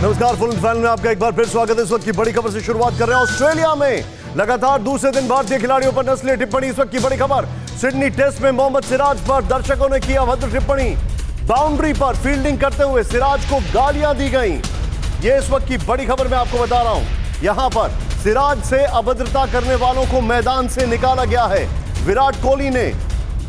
नमस्कार, full final में आपका एक बार फिर स्वागत है। इस वक्त की बड़ी खबर से शुरुआत कर रहे हैं। ऑस्ट्रेलिया में लगातार दूसरे दिन भारतीय खिलाड़ियों पर नस्लीय टिप्पणी। इस वक्त की बड़ी खबर, सिडनी टेस्ट में मोहम्मद सिराज पर दर्शकों ने की अभद्र टिप्पणी। बाउंड्री पर फील्डिंग करते हुए सिराज को गालियां दी गई। ये इस वक्त की बड़ी खबर मैं आपको बता रहा हूं। यहां पर सिराज से अभद्रता करने वालों को मैदान से निकाला गया है। विराट कोहली ने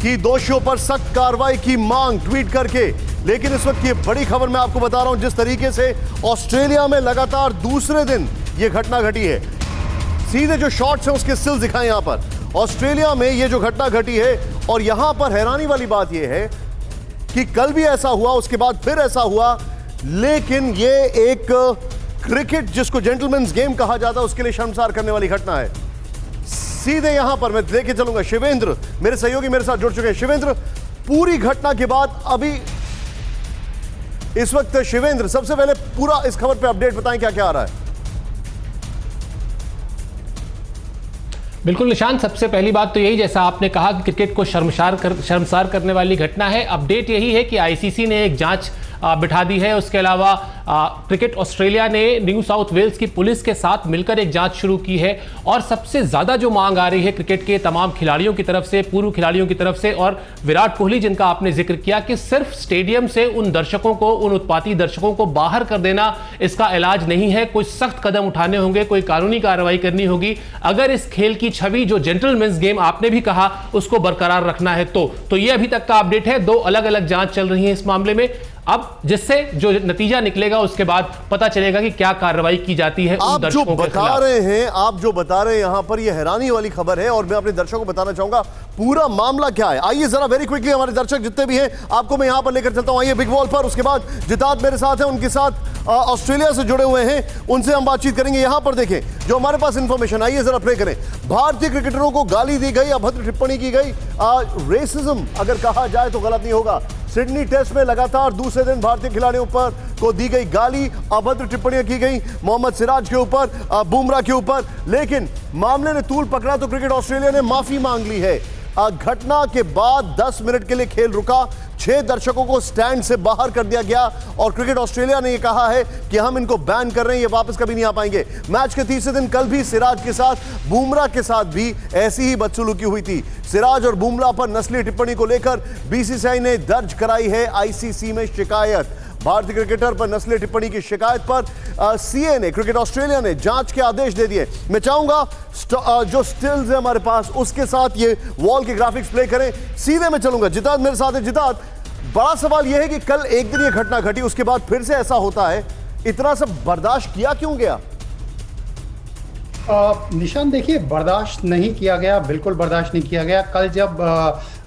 की दोषियों पर सख्त कार्रवाई की मांग ट्वीट करके। लेकिन इस वक्त ये बड़ी खबर मैं आपको बता रहा हूं, जिस तरीके से ऑस्ट्रेलिया में लगातार दूसरे दिन ये घटना घटी है। सीधे जो शॉट्स हैं उसके स्टिल्स दिखाएं यहां पर। ऑस्ट्रेलिया में ये जो घटना घटी है, और यहां पर हैरानी वाली बात ये है कि कल भी ऐसा हुआ, उसके बाद फिर ऐसा हुआ। लेकिन ये एक क्रिकेट जिसको जेंटलमैन्स गेम कहा जाता है उसके लिए शर्मसार करने वाली घटना है। सीधे यहां पर मैं लेके चलूंगा। शिवेंद्र मेरे सहयोगी मेरे साथ जुड़ चुके हैं। शिवेंद्र, पूरी घटना के बाद अभी इस वक्त शिवेंद्र सबसे पहले पूरा इस खबर पे अपडेट बताएं, क्या क्या आ रहा है। बिल्कुल निशांत, सबसे पहली बात तो यही, जैसा आपने कहा कि क्रिकेट को शर्मसार करने वाली घटना है। अपडेट यही है कि आईसीसी ने एक जांच बिठा दी है। उसके अलावा क्रिकेट ऑस्ट्रेलिया ने न्यू साउथ वेल्स की पुलिस के साथ मिलकर एक जांच शुरू की है। और सबसे ज्यादा जो मांग आ रही है क्रिकेट के तमाम खिलाड़ियों की तरफ से, पूर्व खिलाड़ियों की तरफ से, और विराट कोहली जिनका आपने जिक्र किया कि सिर्फ स्टेडियम से उन दर्शकों को, उन उत्पाती दर्शकों को बाहर कर देना इसका इलाज नहीं है। कोई सख्त कदम उठाने होंगे, कोई कानूनी कार्रवाई करनी होगी अगर इस खेल की छवि जो जेंटलमैन्स गेम आपने भी कहा उसको बरकरार रखना है। तो ये अभी तक का अपडेट है। दो अलग अलग जांच चल रही है इस मामले में। अब जिससे जो नतीजा निकलेगा उसके बाद पता चलेगा कि क्या कार्रवाई की जाती है। आप जो बता रहे हैं यहां पर, यह हैरानी वाली खबर है। और मैं अपने दर्शकों को बताना चाहूंगा पूरा मामला क्या है। आइए जरा वेरी क्विकली हमारे दर्शक जितने भी हैं आपको मैं यहां पर लेकर चलता हूं। आइए बिग वॉल पर। उसके बाद जितात मेरे साथ हैं, उनके साथ ऑस्ट्रेलिया से जुड़े हुए हैं, उनसे हम बातचीत करेंगे। यहां पर देखें जो हमारे पास इंफॉर्मेशन, आइए जरा प्ले करें। भारतीय क्रिकेटरों को गाली दी गई, अभद्र टिप्पणी की गई। रेसिज्म अगर कहा जाए तो गलत नहीं होगा। सिडनी टेस्ट में लगातार दूसरे दिन भारतीय खिलाड़ियों पर को दी गई गाली, अभद्र टिप्पणियां की गई मोहम्मद सिराज के ऊपर, बुमराह के ऊपर। लेकिन मामले ने तूल पकड़ा तो क्रिकेट ऑस्ट्रेलिया ने माफी मांग ली है। घटना के बाद 10 मिनट के लिए खेल रुका, 6 दर्शकों को स्टैंड से बाहर कर दिया गया। और क्रिकेट ऑस्ट्रेलिया ने यह कहा है कि हम इनको बैन कर रहे हैं, ये वापस कभी नहीं आ पाएंगे। मैच के तीसरे दिन कल भी सिराज के साथ, बुमराह के साथ भी ऐसी ही बदसलूकी हुई थी। सिराज और बुमराह पर नस्लीय टिप्पणी को लेकर बीसीसीआई ने दर्ज कराई है आईसीसी में शिकायत। भारतीय क्रिकेटर पर नस्लीय टिप्पणी की शिकायत पर सीए ने, क्रिकेट ऑस्ट्रेलिया ने जांच के आदेश दे दिए। मैं चाहूंगा जो स्टिल्स है हमारे पास उसके साथ ये वॉल के ग्राफिक्स प्ले करें। सीधे मैं चलूंगा, जितात मेरे साथ है। जितात, बड़ा सवाल यह है कि कल एक दिन ये घटना घटी, उसके बाद फिर से ऐसा होता है। इतना सब बर्दाश्त किया क्यों गया? निशान, देखिए, बर्दाश्त नहीं किया गया, बिल्कुल बर्दाश्त नहीं किया गया। कल जब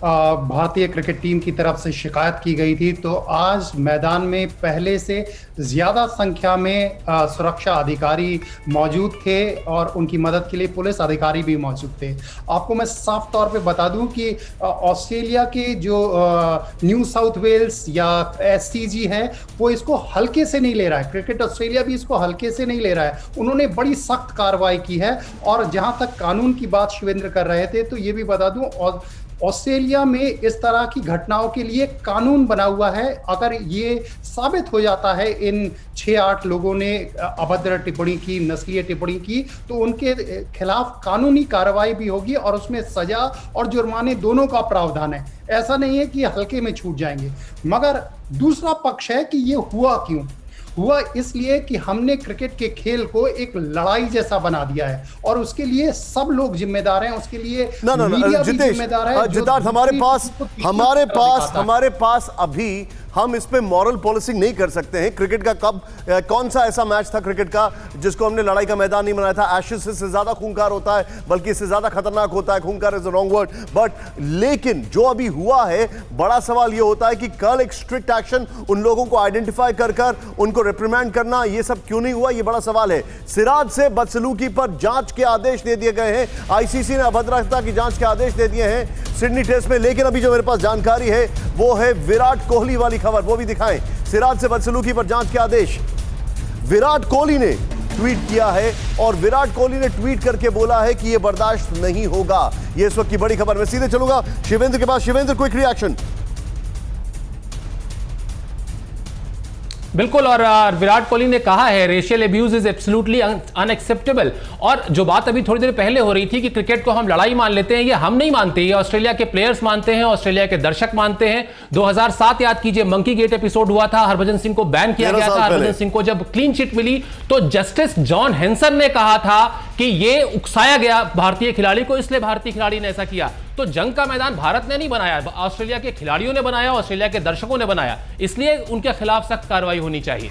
भारतीय क्रिकेट टीम की तरफ से शिकायत की गई थी तो आज मैदान में पहले से ज़्यादा संख्या में सुरक्षा अधिकारी मौजूद थे और उनकी मदद के लिए पुलिस अधिकारी भी मौजूद थे। आपको मैं साफ तौर पे बता दूं कि ऑस्ट्रेलिया के जो न्यू साउथ वेल्स या एससीजी है वो इसको हल्के से नहीं ले रहा है। क्रिकेट ऑस्ट्रेलिया भी इसको हल्के से नहीं ले रहा है। उन्होंने बड़ी सख्त कार्रवाई की है। और जहां तक कानून की बात शिवेंद्र कर रहे थे तो ये भी बता दूं, और ऑस्ट्रेलिया में इस तरह की घटनाओं के लिए कानून बना हुआ है। अगर ये साबित हो जाता है इन 6-8 लोगों ने अभद्र टिप्पणी की, नस्लीय टिप्पणी की, तो उनके खिलाफ कानूनी कार्रवाई भी होगी और उसमें सजा और जुर्माने दोनों का प्रावधान है। ऐसा नहीं है कि हल्के में छूट जाएंगे। मगर दूसरा पक्ष है कि ये हुआ क्यों? हुआ इसलिए कि हमने क्रिकेट के खेल को एक लड़ाई जैसा बना दिया है और उसके लिए सब लोग जिम्मेदार हैं। उसके लिए मीडिया भी जिम्मेदार है। जितार्थ, हमारे पास अभी हम इस पे मॉरल पॉलिसिंग नहीं कर सकते हैं। क्रिकेट का कौन सा ऐसा मैच था क्रिकेट का जिसको हमने लड़ाई का मैदान नहीं बनाया था? एशेज से ज्यादा खूंखार होता है, बल्कि इससे ज्यादा खतरनाक होता है। खूंखार is the wrong word, but लेकिन जो अभी हुआ है, बड़ा सवाल ये होता है कि कल एक स्ट्रिक्ट एक्शन उन लोगों को आइडेंटिफाई कर उनको रिप्रिमेंड करना, ये सब क्यों नहीं हुआ, ये बड़ा सवाल है। सिराज से बदसलूकी पर जांच के आदेश दे दिए गए हैं। आईसीसी ने अभद्रता की जांच के आदेश दे दिए हैं सिडनी टेस्ट में। लेकिन अभी जो मेरे पास जानकारी है वो है विराट कोहली वाली खबर, वो भी दिखाएं। सिराज से बदसलूकी पर जांच के आदेश विराट कोहली ने ट्वीट किया है और विराट कोहली ने ट्वीट करके बोला है कि यह बर्दाश्त नहीं होगा। यह इस वक्त की बड़ी खबर। मैं सीधे चलूंगा शिवेंद्र के पास। Shivendra, quick reaction. बिल्कुल, और विराट कोहली ने कहा है racial abuse is absolutely unacceptable. और जो बात अभी थोड़ी देर पहले हो रही थी कि क्रिकेट को हम लड़ाई मान लेते हैं, ये हम नहीं मानते, ये ऑस्ट्रेलिया के प्लेयर्स मानते हैं, ऑस्ट्रेलिया के दर्शक मानते हैं। 2007 याद कीजिए, मंकी गेट एपिसोड हुआ था, हरभजन सिंह को बैन किया गया था। हरभजन सिंह को जब क्लीन चिट मिली तो जस्टिस जॉन हेंसन ने कहा था कि ये उकसाया गया भारतीय खिलाड़ी को, इसलिए भारतीय खिलाड़ी ने ऐसा किया। तो जंग का मैदान भारत ने नहीं बनाया, ऑस्ट्रेलिया के खिलाड़ियों ने बनाया, ऑस्ट्रेलिया के दर्शकों ने बनाया, इसलिए उनके खिलाफ सख्त कार्रवाई होनी चाहिए।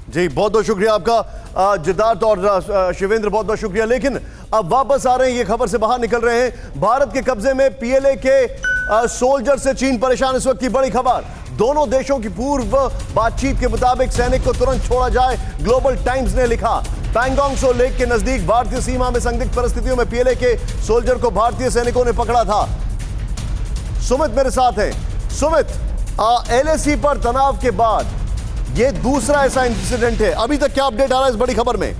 जी बहुत बहुत शुक्रिया आपका जिद्दार्थ और शिवेंद्र, बहुत बहुत शुक्रिया। लेकिन अब वापस आ रहे हैं, ये खबर से बाहर निकल रहे हैं। भारत के कब्जे में पीएलए के सोल्जर से चीन परेशान, इस वक्त की बड़ी खबर। दोनों देशों की पूर्व बातचीत के मुताबिक सैनिक को तुरंत छोड़ा जाए। ग्लोबल टाइम्स ने लिखा, पैंगोंग सो लेक के नजदीक भारतीय सीमा में संदिग्ध परिस्थितियों में पीएलए के सोल्जर को भारतीय सैनिकों ने पकड़ा था। सुमित मेरे साथ हैं। सुमित, एलएसी पर तनाव के बाद ये दूसरा ऐसा इंसिडेंट है, अभी तक क्या अपडेट आ रहा है इस बड़ी खबर में?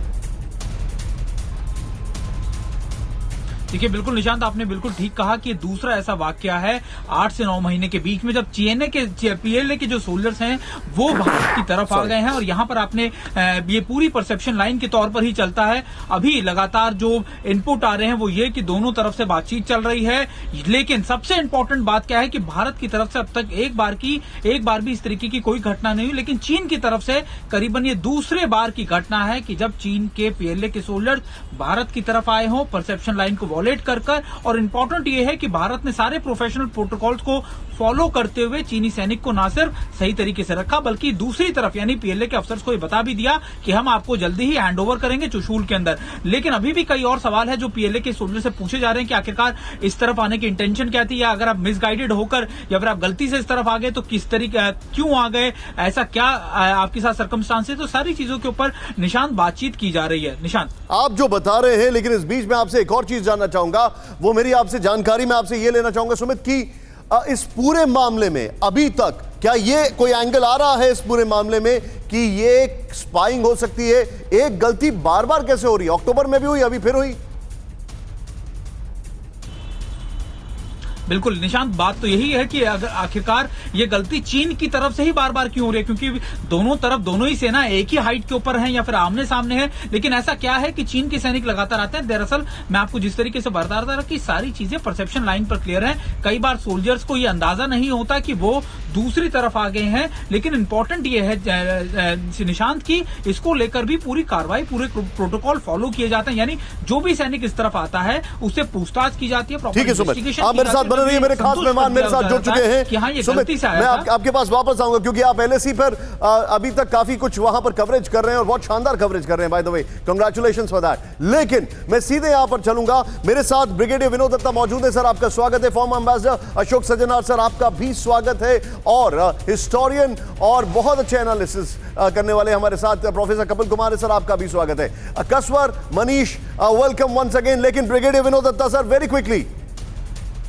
देखिए बिल्कुल निशांत, आपने बिल्कुल ठीक कहा कि दूसरा ऐसा वाकया है 8 से 9 महीने के बीच में जब चीन के पीएलए के जो सोल्जर्स हैं वो भारत की तरफ आ गए हैं। और यहां पर आपने ये पूरी परसेप्शन लाइन के तौर पर ही चलता है। अभी लगातार जो इनपुट आ रहे हैं वो ये कि दोनों तरफ से बातचीत चल रही है, लेकिन सबसे इंपॉर्टेंट बात क्या है कि भारत की तरफ से अब तक एक बार भी इस तरीके की कोई घटना नहीं हुई। लेकिन चीन की तरफ से करीबन ये दूसरे बार की घटना है कि जब चीन के पीएलए के सोल्जर्स भारत की तरफ आए हों परसेप्शन लाइन को वॉलेट कर। और इंपॉर्टेंट ये है कि भारत ने सारे प्रोफेशनल प्रोटोकॉल्स को फॉलो करते हुए चीनी सैनिक को ना सिर्फ सही तरीके से रखा बल्कि दूसरी तरफ यानी पीएलए के अफसर्स को ये बता भी दिया कि हम आपको जल्दी ही हैंड ओवर करेंगे चुशूल के अंदर। लेकिन अभी भी कई और सवाल है जो पीएलए के सोल्जर से पूछे जा रहे हैं कि आखिरकार इस तरफ आने की इंटेंशन क्या थी, या अगर आप मिसगाइडेड होकर या फिर आप गलती से इस तरफ आ गए तो किस तरीके क्यों आ गए, ऐसा क्या आपके साथ सर्कमस्टांसेस, तो सारी चीजों के ऊपर निशांत बातचीत की जा रही है। निशांत आप जो बता रहे हैं, लेकिन इस बीच में आपसे एक और चीज जानना चाहूंगा, वो मेरी आपसे जानकारी मैं आपसे ये लेना चाहूंगा सुमित कि इस पूरे मामले में अभी तक क्या ये कोई एंगल आ रहा है इस पूरे मामले में कि ये स्पाइंग हो सकती है? एक गलती बार बार कैसे हो रही है? अक्टूबर में भी हुई, अभी फिर हुई। बिल्कुल निशांत, बात तो यही है कि अगर आखिरकार ये गलती चीन की तरफ से ही बार बार क्यों हो रही है, क्योंकि दोनों तरफ दोनों ही सेना एक ही हाइट के ऊपर हैं या फिर आमने सामने है। लेकिन ऐसा क्या है कि चीन के सैनिक लगातार आते हैं। दरअसल मैं आपको जिस तरीके से बता रहा था कि सारी चीजें परसेप्शन लाइन पर क्लियर है। कई बार सोल्जर्स को ये अंदाजा नहीं होता कि वो दूसरी तरफ आ गए हैं। लेकिन इंपॉर्टेंट ये है निशांत की इसको लेकर भी पूरी कार्रवाई, पूरे प्रोटोकॉल फॉलो किए जाते हैं। यानी जो भी सैनिक इस तरफ आता है उससे पूछताछ की जाती है, ठीक है सुमित, आप मेरे साथ बने रहिए। मेरे खास मेहमान मेरे साथ जुड़ चुके हैं। सुमित, मैं आपके पास वापस आऊंगा क्योंकि आप एलएसी पर अभी तक काफी कुछ वहां पर कवरेज कर रहे हैं और बहुत शानदार कवरेज कर रहे हैं, by the way congratulations for that. लेकिन मैं सीधे यहां पर चलूंगा। मेरे साथ ब्रिगेडियर विनोद दत्ता मौजूद है। सर आपका स्वागत है। Farmer ambassador Ashok Sajjanar sir आपका भी स्वागत है। और हिस्टोरियन और बहुत अच्छे एनालिसिस करने वाले हमारे साथ प्रोफेसर कपिल कुमार है सर, आपका भी स्वागत है। कसवर, मनीष, वेलकम वंस अगेन। लेकिन brigadier Vinod Datta sir, very quickly,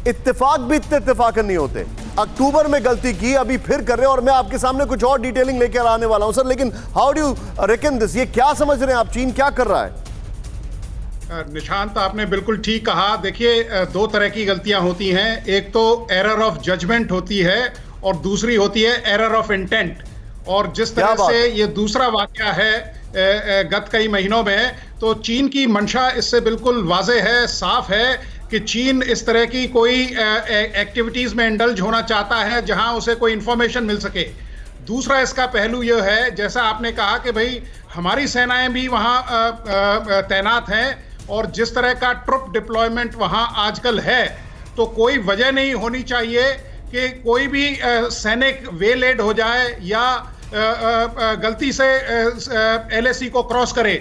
इत्तेफाक भी इतने इत्तेफाकन नहीं होते। अक्टूबर में गलती की, अभी फिर कर रहे हैं और मैं आपके सामने कुछ और डिटेलिंग लेकर आने वाला हूं सर। लेकिन how do you reckon this? ये क्या समझ रहे हैं आप, चीन क्या कर रहा है? निशांत, आपने बिल्कुल ठीक कहा। देखिए, दो तरह की गलतियां होती हैं। एक तो एरर ऑफ जजमेंट होती है और दूसरी होती है एरर ऑफ इंटेंट। और जिस तरह से ये दूसरा वाकया है गत कई महीनों में, तो चीन की मंशा इससे बिल्कुल वाज़ेह है, साफ है कि चीन इस तरह की कोई एक्टिविटीज़ में इंडल्ज होना चाहता है जहां उसे कोई इंफॉर्मेशन मिल सके। दूसरा इसका पहलू यह है, जैसा आपने कहा कि भाई हमारी सेनाएं भी वहां तैनात हैं और जिस तरह का ट्रुप डिप्लॉयमेंट वहां आजकल है, तो कोई वजह नहीं होनी चाहिए कि कोई भी सैनिक वेलेड हो जाए या गलती से एलएसी को क्रॉस करे।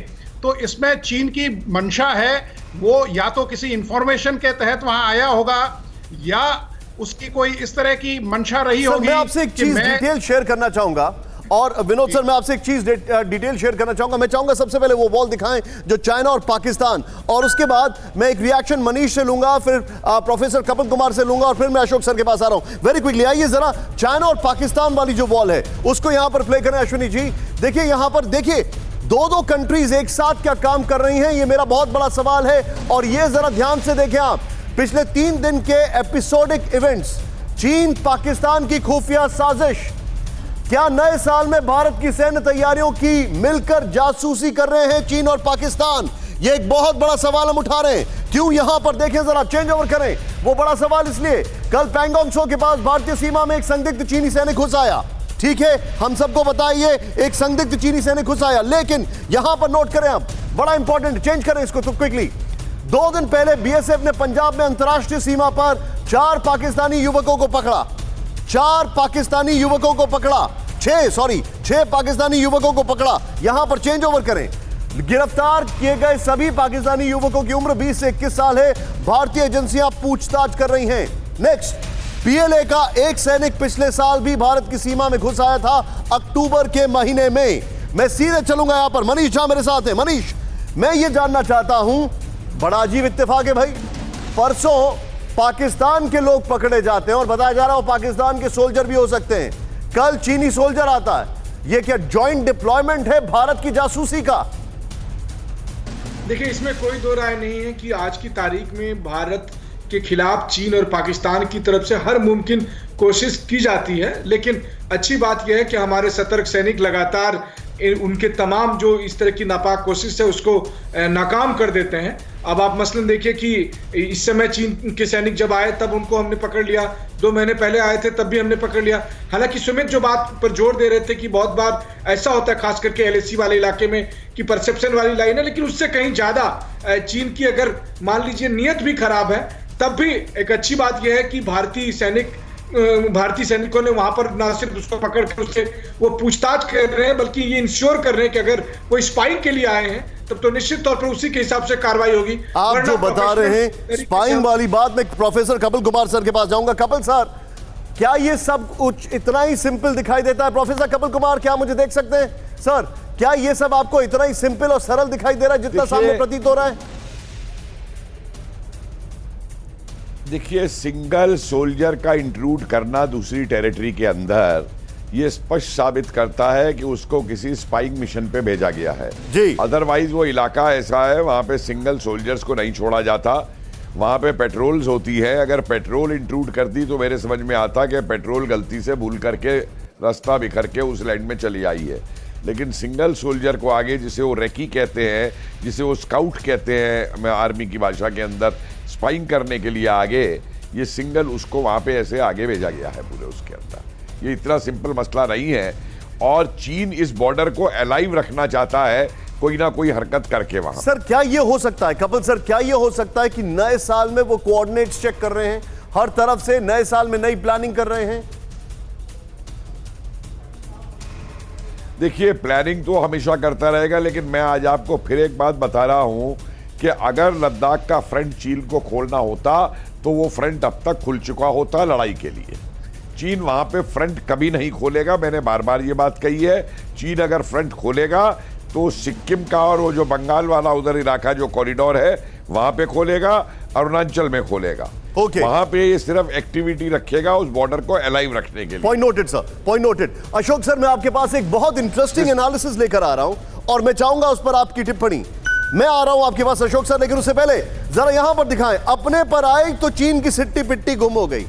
तो इसमें चीन की मंशा है, वो या तो किसी इंफॉर्मेशन के तहत वहां आया होगा या उसकी कोई इस तरह की मंशा रही होगी। मैं आपसे एक चीज डिटेल शेयर करना चाहूंगा। और विनोद सर, मैं आपसे एक चीज डिटेल शेयर करना चाहूंगा। मैं चाहूंगा सबसे पहले वो वॉल दिखाएं जो चाइना और पाकिस्तान, और उसके बाद मैं एक रिएक्शन मनीष से लूंगा, फिर प्रोफेसर कपिल कुमार से लूंगा और फिर मैं अशोक सर के पास आ रहा हूं। वेरी क्विकली आइए जरा चाइना और पाकिस्तान वाली जो वॉल है उसको यहां पर प्ले करें। अश्विनी जी देखिए, यहां पर देखिए दो कंट्रीज एक साथ क्या काम कर रही हैं, ये मेरा बहुत बड़ा सवाल है। और ये जरा ध्यान से देखें आप, पिछले 3 दिन के एपिसोडिक इवेंट्स, चीन पाकिस्तान की खुफिया साजिश, क्या नए साल में भारत की सैन्य तैयारियों की मिलकर जासूसी कर रहे हैं चीन और पाकिस्तान? ये एक बहुत बड़ा सवाल हम उठा रहे हैं। क्यों? यहां पर देखें जरा, चेंज ओवर करें। वो बड़ा सवाल इसलिए, कल पैंगोंग त्सो के पास भारतीय सीमा में एक संदिग्ध चीनी सैनिक घुस आया। ठीक है, हम सबको बताइए, एक संदिग्ध चीनी सैनिक घुस आया, लेकिन यहां पर नोट करें आप, बड़ा इंपॉर्टेंट, चेंज करें इसको तो क्विकली। 2 दिन पहले बीएसएफ ने पंजाब में अंतरराष्ट्रीय सीमा पर 4 पाकिस्तानी युवकों को पकड़ा। 4 पाकिस्तानी युवकों को पकड़ा, 6 पाकिस्तानी युवकों को पकड़ा। यहां पर चेंज ओवर करें। गिरफ्तार किए गए सभी पाकिस्तानी युवकों की उम्र 20 से 21 साल है। भारतीय एजेंसियां पूछताछ कर रही हैं। नेक्स्ट, पीएलए का एक सैनिक पिछले साल भी भारत की सीमा में घुस आया था, अक्टूबर के महीने में। मैं सीधे चलूंगा यहां पर, मनीष झा मेरे साथ है। मनीष, मैं ये जानना चाहता हूं, बड़ा अजीब इत्तेफाक है भाई, परसों पाकिस्तान के लोग पकड़े जाते हैं और बताया जा रहा है पाकिस्तान के सोल्जर भी हो सकते हैं, कल चीनी सोल्जर आता है। ये क्या जॉइंट डिप्लॉयमेंट है भारत की जासूसी का? देखिए, इसमें कोई दो राय नहीं है कि आज की तारीख में भारत के खिलाफ चीन और पाकिस्तान की तरफ से हर मुमकिन कोशिश की जाती है, लेकिन अच्छी बात यह है कि हमारे सतर्क सैनिक लगातार उनके तमाम जो इस तरह की नापाक कोशिश है उसको नाकाम कर देते हैं। अब आप मसलन देखिए कि इस समय चीन के सैनिक जब आए तब उनको हमने पकड़ लिया, 2 महीने पहले आए थे तब भी हमने पकड़ लिया। हालांकि सुमित जो बात पर जोर दे रहे थे कि बहुत बार ऐसा होता है खास करके एलएसी वाले इलाके में कि परसेप्शन वाली लाइन है, लेकिन उससे कहीं ज्यादा चीन की अगर मान लीजिए नीयत भी खराब है, तब भी एक अच्छी बात यह है कि भारतीय सैनिकों ने वहां पर ना सिर्फ उसको पकड़ कर उससे वो पूछताछ कर रहे हैं, बल्कि ये इंश्योर कर रहे हैं कि अगर वो स्पाइंग के लिए आए हैं तब तो निश्चित तौर पर उसी के हिसाब से कार्रवाई होगी। आप जो बता रहे हैं स्पाइंग वाली बात, मैं प्रोफेसर कपिल कुमार सर के पास जाऊंगा। कपिल सर, क्या ये सब कुछ इतना ही सिंपल दिखाई देता है? प्रोफेसर कपिल कुमार, क्या मुझे देख सकते हैं सर? क्या ये सब आपको इतना ही सिंपल और सरल दिखाई दे रहा है जितना सामने प्रतीत हो रहा है? देखिए, सिंगल सोल्जर का इंट्रूड करना दूसरी टेरिटरी के अंदर ये स्पष्ट साबित करता है कि उसको किसी स्पाइंग मिशन पे भेजा गया है जी। अदरवाइज वो इलाका ऐसा है, वहां पे सिंगल सोल्जर्स को नहीं छोड़ा जाता। वहां पे पेट्रोल्स होती है, अगर पेट्रोल इंट्रूड करती तो मेरे समझ में आता कि पेट्रोल गलती से भूल करके रास्ता बिखर के उस लैंड में चली आई है। लेकिन सिंगल सोल्जर को आगे, जिसे वो रेकी कहते हैं, जिसे वो स्काउट कहते हैं आर्मी की भाषा के अंदर, स्पाइंग करने के लिए आगे, ये सिंगल उसको वहां पे ऐसे आगे भेजा गया है पूरे उसके अंदर। ये इतना सिंपल मसला नहीं है, और चीन इस बॉर्डर को अलाइव रखना चाहता है कोई ना कोई हरकत करके वहां। सर, क्या ये हो सकता है, कपिल सर, क्या ये हो सकता है कि नए साल में वो कोऑर्डिनेट्स चेक कर रहे हैं, हर तरफ से नए साल में नई प्लानिंग कर रहे हैं? देखिए, प्लानिंग तो हमेशा करता रहेगा, लेकिन मैं आज आपको फिर एक बात बता रहा हूं कि अगर लद्दाख का फ्रंट चीन को खोलना होता तो वो फ्रंट अब तक खुल चुका होता लड़ाई के लिए। चीन वहां पे फ्रंट कभी नहीं खोलेगा, मैंने बार बार ये बात कही है। चीन अगर फ्रंट खोलेगा तो सिक्किम का और वो जो बंगाल वाला उधर इलाका जो कॉरिडोर है वहां पे खोलेगा, अरुणाचल में खोलेगा। Okay. वहां पे ये सिर्फ एक्टिविटी रखेगा उस बॉर्डर को अलाइव रखने के लिए। Point noted sir, point noted. Ashok sir, मैं आपके पास एक बहुत इंटरेस्टिंग एनालिसिस लेकर आ रहा हूं और मैं चाहूंगा उस पर आपकी टिप्पणी। मैं आ रहा हूं आपके पास अशोक सर, लेकिन उससे पहले जरा यहां पर दिखाएं, अपने पर आई तो चीन की सिट्टी पिट्टी गुम हो गई।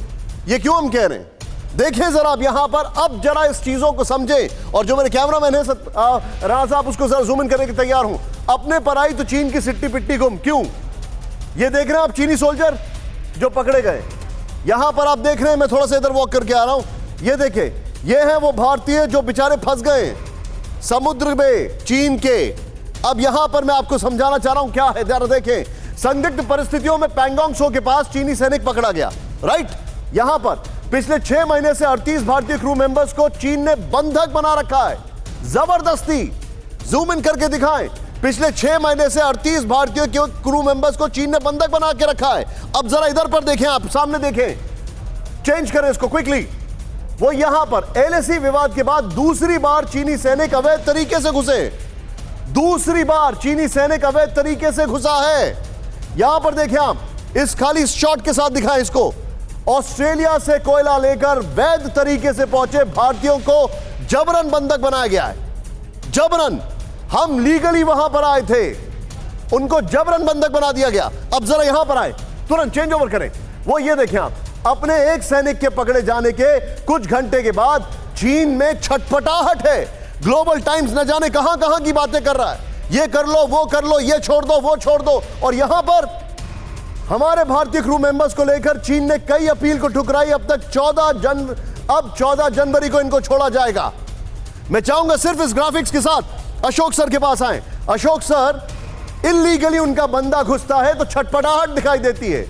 ये क्यों हम कह रहे हैं? देखें जरा आप यहां पर, अब जरा इस चीजों को समझें, और जो मेरे कैमरामैन है राणा साहब, उसको जरा जूम इन करने के तैयार हूं। अपने पर आई तो चीन की सिट्टी पिट्टी गुम, क्यों? ये देख रहे हैं आप चीनी सोल्जर जो पकड़े गए, यहां पर आप देख रहे हैं, मैं थोड़ा सा इधर वॉक करके आ रहा हूं। ये देखें, ये हैं वो भारतीय जो बेचारे फंस गए समुद्र में चीन के। अब यहां पर मैं आपको समझाना चाह रहा हूं क्या है, जरा देखें। संदिग्ध परिस्थितियों में पैंगोंग त्सो के पास चीनी सैनिक पकड़ा गया, राइट? यहां पर पिछले 6 महीने से 38 भारतीय क्रू मेंबर्स को चीन ने बंधक बना रखा है, जबरदस्ती। जूम इन करके दिखाएं, पिछले 6 महीने से 38 भारतीय क्रू मेंबर्स को चीन ने बंधक बना के रखा है। अब जरा इधर पर देखें, आप सामने देखें, चेंज करें इसको क्विकली। वो यहां पर एलएसी विवाद के बाद दूसरी बार चीनी सैनिक अवैध तरीके से घुसे, दूसरी बार चीनी सैनिक अवैध तरीके से घुसा है। यहां पर देखें आप, इस खाली शॉट के साथ दिखाएं इसको। ऑस्ट्रेलिया से कोयला लेकर वैध तरीके से पहुंचे भारतीयों को जबरन बंधक बनाया गया है, जबरन। हम लीगली वहां पर आए थे, उनको जबरन बंधक बना दिया गया। अब जरा यहां पर आए, तुरंत चेंज ओवर करें। वो ये देखें आप, अपने एक सैनिक के पकड़े जाने के कुछ घंटे के बाद चीन में छटपटाहट है। ग्लोबल टाइम्स न जाने कहां कहां की बातें कर रहा है, ये कर लो, वो कर लो, ये छोड़ दो, वो छोड़ दो। और यहां पर हमारे भारतीय क्रू मेंबर्स को लेकर चीन ने कई अपील को ठुकराई। अब तक 14 जनवरी को इनको छोड़ा जाएगा। मैं चाहूंगा सिर्फ इस ग्राफिक्स के साथ अशोक सर के पास आए। अशोक सर, इलीगली उनका बंदा घुसता है तो छटपटाहट दिखाई देती है,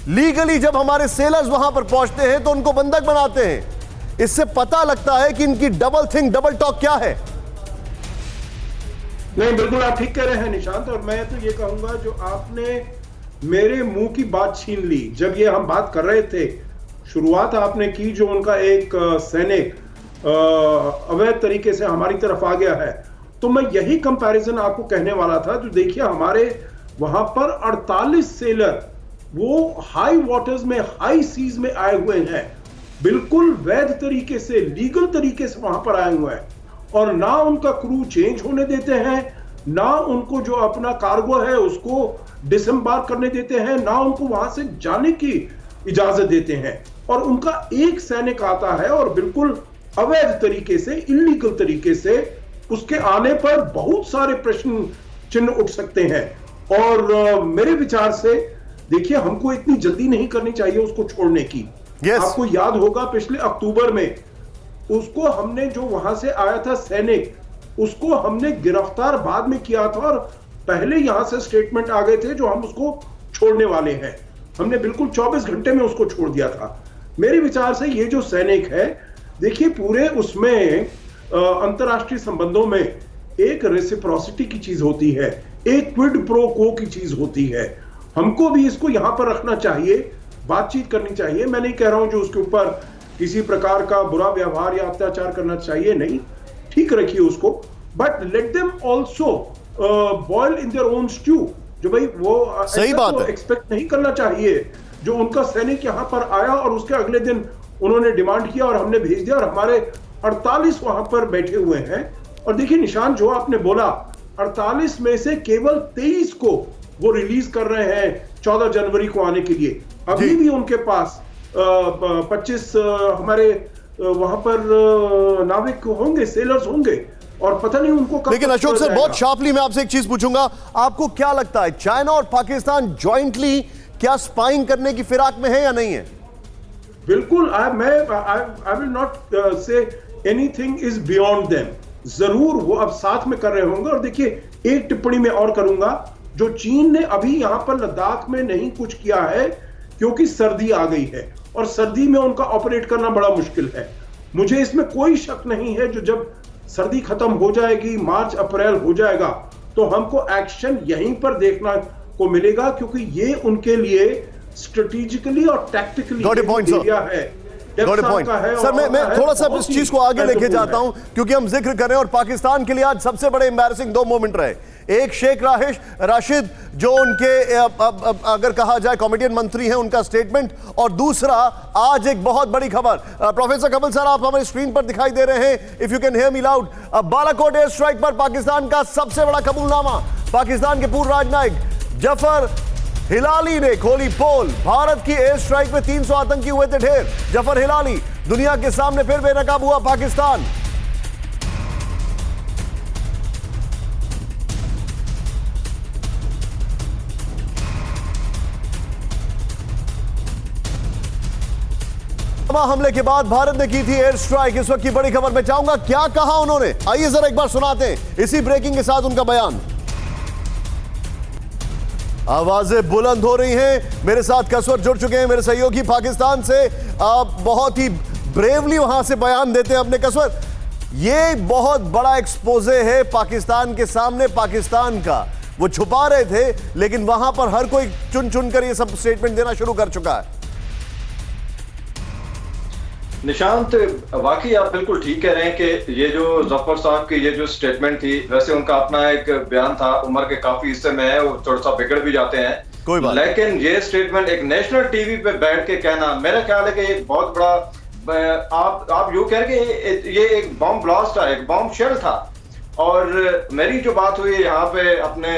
लीगली जब हमारे सेलर्स वहां पर पहुंचते हैं तो उनको बंधक बनाते हैं। इससे पता लगता है कि इनकी डबल टॉक क्या है। नहीं, बिल्कुल आप ठीक कह रहे हैं निशांत। और मैं तो ये कहूंगा, जो आपने मेरे मुंह की बात छीन ली। जब ये हम बात कर रहे थे, शुरुआत आपने की जो उनका एक सैनिक अवैध तरीके से हमारी तरफ आ गया है, तो मैं यही कंपैरिजन आपको कहने वाला था। जो देखिए, हमारे वहां पर 48 सेलर वो हाई वाटर्स में, हाई सीज में आए हुए हैं, बिल्कुल वैध तरीके से, लीगल तरीके से वहां पर आए हुए हैं, और ना उनका क्रू चेंज होने देते हैं, ना उनको जो अपना कार्गो है उसको डिसएम्बार्क करने देते हैं, ना उनको वहां से जाने की इजाजत देते हैं। और उनका एक सैनिक आता है और बिल्कुल अवैध तरीके से, इलीगल तरीके से उसके आने पर बहुत सारे प्रश्न चिन्ह उठ सकते हैं। और मेरे विचार से देखिए, हमको इतनी जल्दी नहीं करनी चाहिए उसको छोड़ने की। आपको याद होगा पिछले अक्टूबर में उसको हमने, जो वहां से आया था सैनिक, उसको हमने गिरफ्तार बाद में किया था और पहले यहां से स्टेटमेंट आ गए थे जो हम उसको छोड़ने वाले हैं। हमने बिल्कुल 24 घंटे में उसको छोड़ दिया था। मेरे विचार से ये जो सैनिक है, देखिए पूरे उसमें अंतरराष्ट्रीय संबंधों में एक रेसिप्रोसिटी की चीज होती है, एक क्विड प्रो को की चीज होती है। हमको भी इसको यहां पर रखना चाहिए, बातचीत करनी चाहिए। मैं नहीं कह रहा हूं जो उसके ऊपर किसी प्रकार का बुरा व्यवहार या अत्याचार करना चाहिए, नहीं, ठीक रखिए उसको, but let them also boil in their own stew. जो भाई वो सही बात है, एक्सपेक्ट नहीं करना चाहिए। जो उनका सैनिक यहां पर आया और उसके अगले दिन उन्होंने डिमांड किया और हमने भेज दिया, और हमारे 48 वहां पर बैठे हुए हैं। और देखिए निशान, जो आपने बोला, 48 में से केवल 23 को वो रिलीज कर रहे हैं 14 जनवरी को आने के लिए। अभी भी उनके पास 25 हमारे वहां पर नाविक होंगे, सेलर्स होंगे, और पता नहीं उनको कब। लेकिन अशोक सर, बहुत शार्पली मैं आपसे एक चीज पूछूंगा, आपको क्या लगता है चाइना और पाकिस्तान ज्वाइंटली क्या स्पाइंग करने की फिराक में है या नहीं है? बिल्कुल, I will not say anything is beyond them. जरूर वो अब साथ में कर रहे होंगे। और देखिए, एक टिप्पणी मैं और करूंगा, जो चीन ने अभी यहां पर लद्दाख में नहीं कुछ किया है क्योंकि सर्दी आ गई है, और सर्दी में उनका ऑपरेट करना बड़ा मुश्किल है। मुझे इसमें कोई शक नहीं है, जो जब सर्दी खत्म हो जाएगी, मार्च अप्रैल हो जाएगा, तो हमको एक्शन यहीं पर देखना को मिलेगा, क्योंकि ये उनके लिए स्ट्रेटेजिकली और टैक्टिकली एरिया है। सर, मैं थोड़ा सा इस चीज को आगे लेके जाता हूं, क्योंकि हम जिक्र करें, और पाकिस्तान के लिए आज सबसे बड़े एम्बैरेसिंग 2 मोमेंट रहे। एक शेख राशिद, जो उनके अगर कहा जाए कॉमेडियन मंत्री हैं, उनका स्टेटमेंट, और दूसरा आज एक बहुत बड़ी खबर। प्रोफेसर कपिल सर, आप हमारी स्क्रीन पर दिखाई दे रहे हैं, if you can hear me loud. Balakot air strike पर पाकिस्तान का सबसे बड़ा कबूलनामा। पाकिस्तान के पूर्व राजनायक जफर हिलाली ने खोली पोल। भारत की एयर स्ट्राइक में 300 आतंकी हुए थे ढेर। जफर हिलाली, दुनिया के सामने फिर बेनकाब हुआ पाकिस्तान। हमले के बाद भारत ने की थी एयर स्ट्राइक। इस वक्त की बड़ी खबर मैं चाहूंगा क्या कहा उन्होंने, आइए जरा एक बार सुनाते हैं इसी ब्रेकिंग के साथ उनका बयान। आवाजें बुलंद हो रही हैं। मेरे साथ कसवर जुड़ चुके हैं, मेरे सहयोगी पाकिस्तान से, बहुत ही ब्रेवली वहां से बयान देते हैं अपने। कसवर, ये बहुत बड़ा एक्सपोजे है पाकिस्तान के सामने, पाकिस्तान का। वो छुपा रहे थे, लेकिन वहां पर हर कोई चुन चुन कर ये सब स्टेटमेंट देना शुरू कर चुका है। निशांत, वाकई आप बिल्कुल ठीक कह रहे हैं कि ये जो जफर साहब की ये जो स्टेटमेंट थी, वैसे उनका अपना एक बयान था, उम्र के काफी हिस्से में है, वो थोड़ा सा बिगड़ भी जाते हैं, कोई बात। लेकिन ये स्टेटमेंट एक नेशनल टीवी पे बैठ के कहना, मेरा ख्याल है कि एक बहुत बड़ा, आप यूं कह रहे कि ये एक बॉम्ब ब्लास्ट था, एक बॉम्ब शेल था। और मेरी जो बात हुई यहाँ पे अपने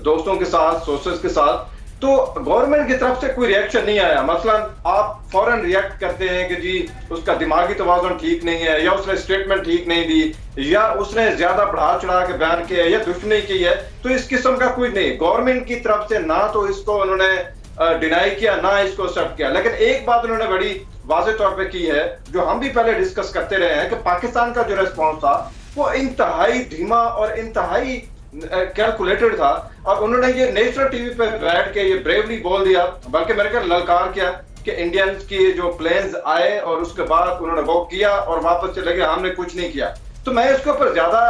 दोस्तों के साथ, सोर्सेस के साथ, तो गवर्नमेंट की तरफ से कोई रिएक्शन नहीं आया। मसलन आप फौरन रिएक्ट करते हैं कि जी उसका दिमागी तवाज़ुन ठीक नहीं है, या उसने स्टेटमेंट ठीक नहीं दी, या उसने ज्यादा बढ़ा चढ़ा के बयान किया है, या दुश्मनी की है। तो इस किस्म का कुछ नहीं, गवर्नमेंट की तरफ से ना तो इसको उन्होंने डिनाई किया, ना इसको एक्सेप्ट किया। लेकिन एक बात उन्होंने बड़ी वाज़ेह तौर पे की है, जो हम भी पहले डिस्कस करते रहे हैं, कि पाकिस्तान का जो रेस्पॉन्स था वो इंतहाई धीमा और इंतहाई कैलकुलेटेड था। और उन्होंने ये नेशनल टीवी पे बैठ के ये ब्रेवली बोल दिया, बल्कि मेरे ख्याल ललकार किया कि इंडियंस की जो प्लेन्स आए और उसके बाद उन्होंने वो किया और वापस चले गए, हमने कुछ नहीं किया। तो मैं इसके ऊपर ज्यादा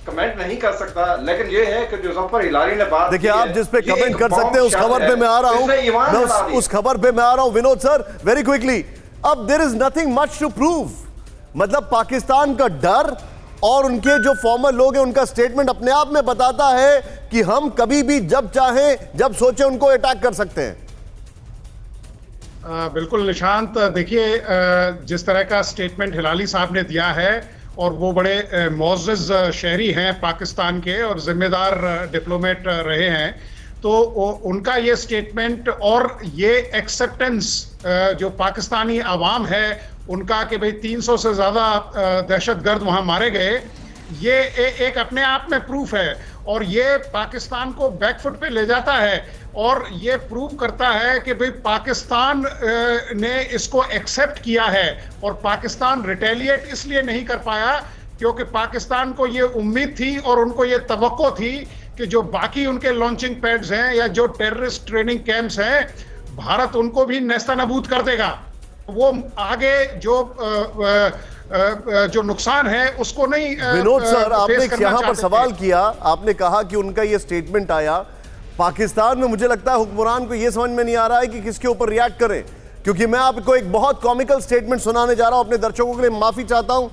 कमेंट नहीं कर सकता, लेकिन ये है कि जो जफर हिलारी ने बात, देखिए आप जिस पे कमेंट कर सकते हैं उस खबर पे मैं आ रहा हूं, मैं उस खबर पे मैं आ रहा हूं। विनोद सर, वेरी क्विकली, अब there is nothing much to prove, मतलब पाकिस्तान का डर और उनके जो फॉर्मर लोग हैं उनका स्टेटमेंट अपने आप में बताता है कि हम कभी भी जब चाहें जब सोचे उनको अटैक कर सकते हैं। बिल्कुल निशांत, देखिए जिस तरह का स्टेटमेंट हिलाली साहब ने दिया है, और वो बड़े मोअज़्ज़ज़ शहरी हैं पाकिस्तान के और जिम्मेदार डिप्लोमेट रहे हैं, तो उनका ये स्टेटमेंट और ये एक्सेप्टेंस जो पाकिस्तानी आवाम है उनका कि भाई 300 से ज़्यादा दहशतगर्द वहाँ मारे गए, ये एक अपने आप में प्रूफ है। और ये पाकिस्तान को बैकफुट पे ले जाता है और ये प्रूव करता है कि भाई पाकिस्तान ने इसको एक्सेप्ट किया है। और पाकिस्तान रिटेलिएट इसलिए नहीं कर पाया क्योंकि पाकिस्तान को ये उम्मीद थी और उनको ये तवक्को थी कि जो बाकी उनके लॉन्चिंग पैड्स हैं या जो टेररिस्ट ट्रेनिंग कैंप्स हैं, भारत उनको भी नेस्तनाबूद कर देगा। वो आगे जो नुकसान है उसको नहीं। विनोद सर, आपने यहां पर सवाल किया, आपने कहा कि उनका ये स्टेटमेंट आया पाकिस्तान में, मुझे लगता है हुक्मरान को ये समझ में नहीं आ रहा है कि किसके ऊपर रिएक्ट करें, क्योंकि मैं आपको एक बहुत कॉमिकल स्टेटमेंट सुनाने जा रहा हूं। अपने दर्शकों के लिए माफी चाहता हूं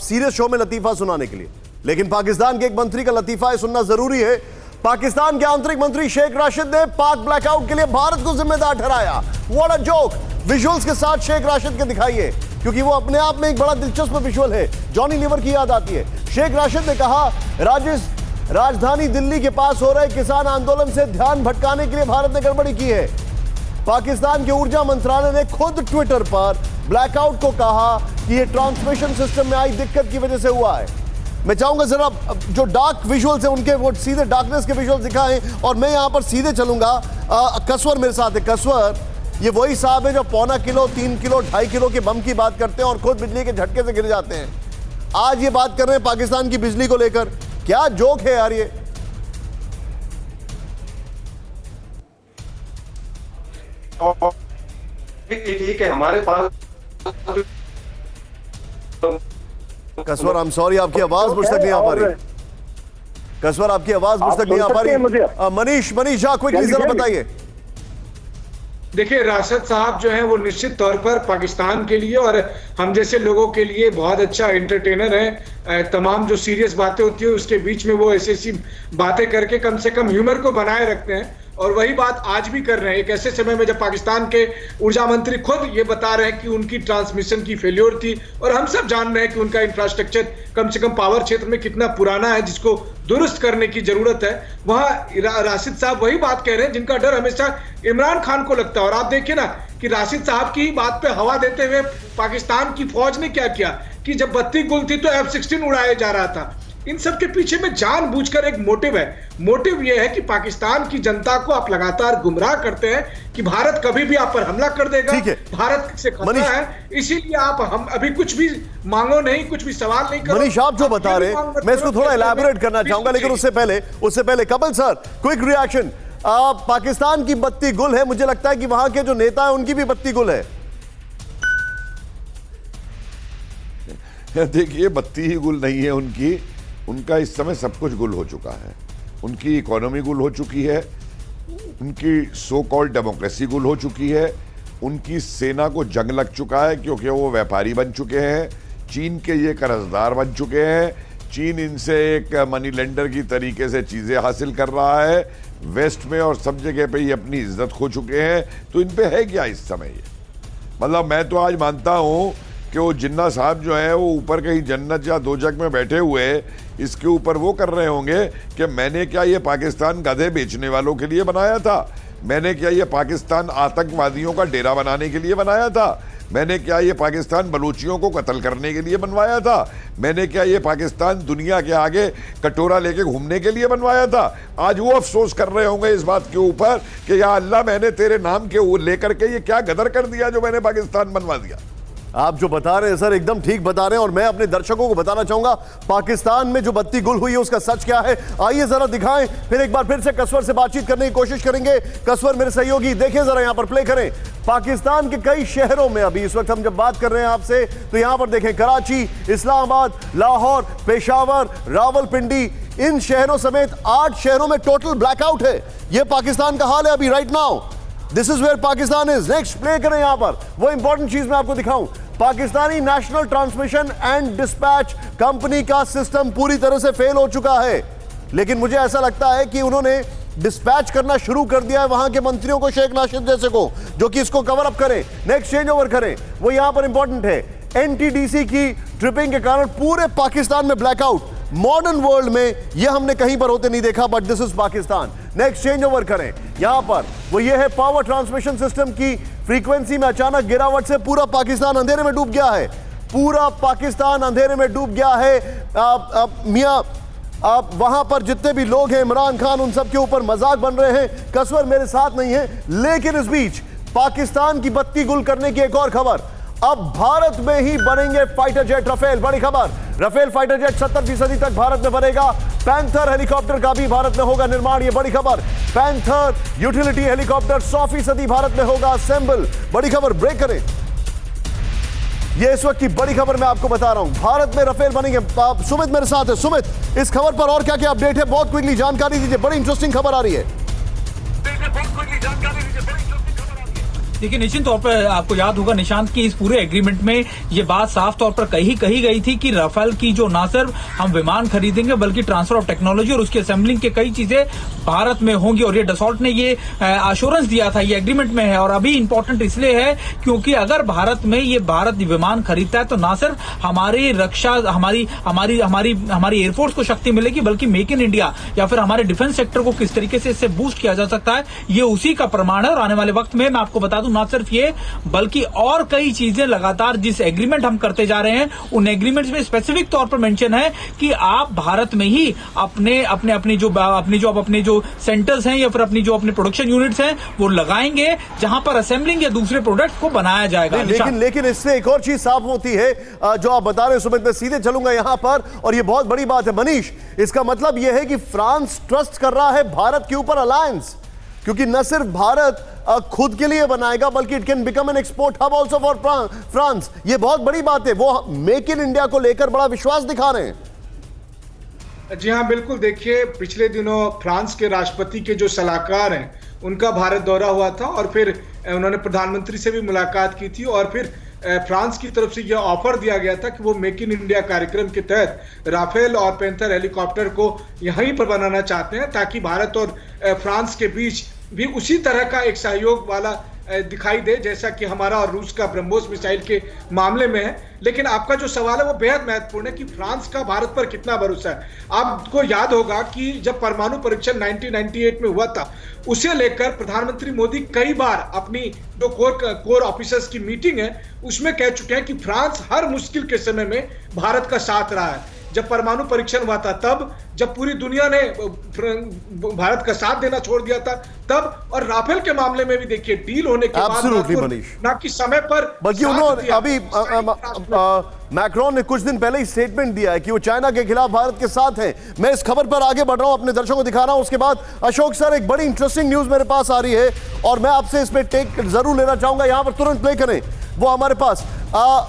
सीरियस शो में लतीफा सुनाने के लिए, लेकिन पाकिस्तान के एक मंत्री का लतीफा सुनना जरूरी है। पाकिस्तान के आंतरिक मंत्री शेख राशिद ने पाक ब्लैकआउट के लिए भारत को जिम्मेदार ठहराया। What a joke! विजुअल्स के साथ शेख राशिद के दिखाइए, क्योंकि वो अपने आप में एक बड़ा दिलचस्प विजुअल है, जॉनी लीवर की याद आती है। शेख राशिद ने कहा, राजधानी दिल्ली के पास हो रहे किसान आंदोलन से ध्यान भटकाने के लिए भारत ने गड़बड़ी की है। पाकिस्तान के ऊर्जा मंत्रालय ने खुद ट्विटर पर ब्लैकआउट को कहा कि यह ट्रांसमिशन सिस्टम में आई दिक्कत की वजह से हुआ है। मैं चाहूंगा जरा जो डार्क विजुअल्स हैं उनके वो सीधे डार्कनेस के विजुअल्स दिखाएं, और मैं यहां पर सीधे चलूंगा। कसवर मेरे साथ है। कसवर, ये वही साहब है जो 1.25 किलो 3 किलो 2.5 किलो के बम की बात करते हैं और खुद बिजली के झटके से गिर जाते हैं। आज ये बात कर रहे हैं पाकिस्तान की बिजली को लेकर। क्या जोक है यार ये? ठीक है, हमारे पास कसवर, आई एम सॉरी, आपकी आवाज मुझ तक नहीं आ पा रही। कसवर, आपकी आवाज मुझ तक नहीं आ पा रही। मनीष झा, क्विकली जरा बताइए। देखिए, राशिद साहब जो हैं वो निश्चित तौर पर पाकिस्तान के लिए और हम जैसे लोगों के लिए बहुत अच्छा एंटरटेनर है। तमाम जो सीरियस बातें होती है उसके बीच में वो ऐसी बातें करके कम से कम ह्यूमर को बनाए रखते हैं, और वही बात आज भी कर रहे हैं। एक ऐसे समय में जब पाकिस्तान के ऊर्जा मंत्री खुद ये बता रहे हैं कि उनकी ट्रांसमिशन की फेल्योर थी, और हम सब जान रहे हैं कि उनका इंफ्रास्ट्रक्चर कम से कम पावर क्षेत्र में कितना पुराना है जिसको दुरुस्त करने की जरूरत है। वहां राशिद साहब वही बात कह रहे हैं जिनका डर हमेशा इमरान खान को लगता है। और आप देखिए ना कि राशिद साहब की बात पे हवा देते हुए पाकिस्तान की फौज ने क्या किया कि जब बत्ती गुल थी तो F-16 उड़ाया जा रहा था। इन सब के पीछे में जानबूझकर एक मोटिव है। मोटिव यह है कि पाकिस्तान की जनता को आप लगातार गुमराह करते हैं कि भारत कभी भी आप पर हमला कर देगा, भारत से खतरा है, इसीलिए आप हम अभी कुछ भी मांगो नहीं, कुछ भी सवाल नहीं करो। मनीष, आप जो बता रहे हैं मैं इसको थोड़ा इलैबोरेट करना चाहूंगा, लेकिन उससे पहले Kapil sir, quick reaction. Pakistan की बत्ती गुल है, मुझे लगता है कि वहां के जो नेता है उनकी भी बत्ती गुल है। देखिए, बत्ती ही गुल नहीं है उनकी, उनका इस समय सब कुछ गुल हो चुका है। उनकी इकोनॉमी गुल हो चुकी है, उनकी सो कॉल्ड डेमोक्रेसी गुल हो चुकी है, उनकी सेना को जंग लग चुका है क्योंकि वो व्यापारी बन चुके हैं, चीन के ये कर्जदार बन चुके हैं, चीन इनसे एक मनी लेंडर की तरीके से चीज़ें हासिल कर रहा है, वेस्ट में और सब जगह पे ये अपनी इज्जत खो चुके हैं। तो इन पे है क्या इस समय ये? मतलब मैं तो आज मानता हूँ कि वो जिन्ना साहब जो है वो ऊपर कहीं जन्नत या दोजख में बैठे हुए, इसके ऊपर वो कर रहे होंगे कि मैंने क्या ये पाकिस्तान गधे बेचने वालों के लिए बनाया था, मैंने क्या ये पाकिस्तान आतंकवादियों का डेरा बनाने के लिए बनाया था? मैंने क्या ये पाकिस्तान बलूचियों को कत्ल करने के लिए बनवाया था? मैंने क्या ये पाकिस्तान दुनिया के आगे कटोरा लेके घूमने के लिए बनवाया था? आज वो अफसोस कर रहे होंगे इस बात के ऊपर कि या अल्लाह, मैंने तेरे नाम के लेकर के ये क्या गदर कर दिया जो मैंने पाकिस्तान बनवा दिया। आप जो बता रहे हैं सर एकदम ठीक बता रहे हैं, और मैं अपने दर्शकों को बताना चाहूंगा पाकिस्तान में जो बत्ती गुल हुई है उसका सच क्या है। आइए जरा दिखाएं, फिर एक बार फिर से कसवर से बातचीत करने की कोशिश करेंगे। कसवर मेरे सहयोगी, देखें जरा यहां पर, प्ले करें। पाकिस्तान के कई शहरों में अभी इस वक्त हम जब बात कर रहे हैं आपसे, तो यहां पर देखें कराची, इस्लामाबाद, लाहौर, पेशावर, रावलपिंडी, इन शहरों समेत 8 शहरों में टोटल ब्लैकआउट है। यह पाकिस्तान का हाल है अभी right now. This is where Pakistan is. Next play करें यहां पर, वो इंपॉर्टेंट चीज मैं आपको दिखाऊं। Pakistani national transmission and dispatch company का सिस्टम पूरी तरह से फेल हो चुका है, लेकिन मुझे ऐसा लगता है कि उन्होंने डिस्पैच करना शुरू कर दिया है वहां के मंत्रियों को, शेख नाशिद जैसे को, जो कि इसको कवर अप करें, नेक्स्ट चेंज ओवर करें। वो यहां पर इंपॉर्टेंट है। एनटीडीसी की ट्रिपिंग के कारण पूरे पाकिस्तान में ब्लैकआउट। मॉडर्न वर्ल्ड में यह हमने कहीं पर होते नहीं देखा, but this is Pakistan. Next change over करें यहां पर, वो ये है पावर ट्रांसमिशन सिस्टम की फ्रीक्वेंसी में अचानक गिरावट से पूरा पाकिस्तान अंधेरे में डूब गया है। पूरा पाकिस्तान अंधेरे में डूब गया है। मियां, आप वहां पर जितने भी लोग हैं, इमरान खान, उन सब के ऊपर मजाक बन रहे हैं। कसवर मेरे साथ नहीं है, लेकिन इस बीच पाकिस्तान की बत्ती गुल करने की एक और खबर। अब भारत में ही बनेंगे फाइटर जेट राफेल। बड़ी खबर, राफेल फाइटर जेट 70% तक भारत में बनेगा। पैंथर हेलीकॉप्टर का भी भारत में होगा निर्माण, ये बड़ी खबर। पैंथर यूटिलिटी हेलीकॉप्टर 100% भारत में होगा असेंबल। बड़ी खबर, ब्रेक करें। ये इस वक्त की बड़ी खबर मैं आपको बता रहा हूं, भारत में राफेल बनेंगे। सुमित मेरे साथ है। सुमित, इस खबर पर और क्या क्या अपडेट है, बहुत क्विकली जानकारी दीजिए। बड़ी इंटरेस्टिंग खबर आ रही है। देखिए, निश्चित तौर पर आपको याद होगा निशांत की इस पूरे एग्रीमेंट में ये बात साफ तौर पर कही गई थी कि राफेल की जो ना सिर्फ हम विमान खरीदेंगे बल्कि ट्रांसफर ऑफ टेक्नोलॉजी और उसकी असेंबलिंग के कई चीजें भारत में होंगी। और ये डसॉल्ट ने ये एश्योरेंस दिया था, ये एग्रीमेंट में है। और अभी इंपॉर्टेंट इसलिए है क्योंकि अगर भारत में ये भारत विमान खरीदता है तो ना सिर्फ हमारी रक्षा, हमारी एयरफोर्स को शक्ति मिलेगी, बल्कि मेक इन इंडिया या फिर हमारे डिफेंस सेक्टर को किस तरीके से इससे बूस्ट किया जा सकता है, ये उसी का प्रमाण है। और आने वाले वक्त में मैं आपको बता दूं, ना सिर्फ ये बल्कि और कई चीजें लगातार जिस एग्रीमेंट हम करते जा रहे हैं उन एग्रीमेंट्स में स्पेसिफिक तौर पर मेंशन है कि आप भारत में ही अपने जो सेंटर्स हैं या फिर अपने प्रोडक्शन यूनिट्स हैं वो लगाएंगे, जहां पर असेंबलिंग या दूसरे प्रोडक्ट को बनाया जाएगा। लेकिन इससे एक और चीज साफ होती है जो आप बता रहे हैं सुमित, मैं सीधे चलूंगा यहां पर, और ये बहुत बड़ी बात है मनीष। इसका मतलब यह है कि फ्रांस ट्रस्ट कर रहा है भारत के ऊपर अलायंस, क्योंकि न सिर्फ भारत खुद के लिए बनाएगा बल्कि it can become an export hub also for France. ये बहुत बड़ी बात है। वो मेक इन इंडिया को लेकर बड़ा विश्वास दिखा रहे हैं। जी हाँ, बिल्कुल। देखिए, पिछले दिनों फ्रांस के राष्ट्रपति के जो सलाहकार हैं उनका भारत दौरा हुआ था और फिर उन्होंने प्रधानमंत्री से भी मुलाकात की थी और फिर फ्रांस की तरफ से यह ऑफर दिया गया था कि वो मेक इन इंडिया कार्यक्रम के तहत राफेल और पैंथर हेलीकॉप्टर को यहीं पर बनाना चाहते हैं ताकि भारत और फ्रांस के बीच भी उसी तरह का एक सहयोग वाला दिखाई दे जैसा कि हमारा और रूस का ब्रह्मोस मिसाइल के मामले में है। लेकिन आपका जो सवाल है वो बेहद महत्वपूर्ण है कि फ्रांस का भारत पर कितना भरोसा है। आपको याद होगा कि जब परमाणु परीक्षण 1998 में हुआ था, उसे लेकर प्रधानमंत्री मोदी कई बार अपनी जो कोर ऑफिसर्स की मीटिंग है उसमें कह चुके हैं कि फ्रांस हर मुश्किल के समय में भारत का साथ रहा है। जब परमाणु परीक्षण हुआ था तब, जब पूरी दुनिया ने भारत का साथ देना छोड़ दिया था तब, और राफेल के मामले में भी देखिए डील होने के बाद ना कि समय पर, बल्कि उन्होंने अभी मैक्रोन ने कुछ दिन पहले ही स्टेटमेंट दिया है कि वो चाइना के खिलाफ भारत के साथ हैं। मैं इस खबर पर आगे बढ़ रहा हूं, अपने दर्शकों को दिखा रहा हूं। उसके बाद अशोक सर, एक बड़ी इंटरेस्टिंग न्यूज मेरे पास आ रही है और मैं आपसे इस पे टेक जरूर लेना चाहूंगा। यहां पर तुरंत प्ले करें। वो हमारे पास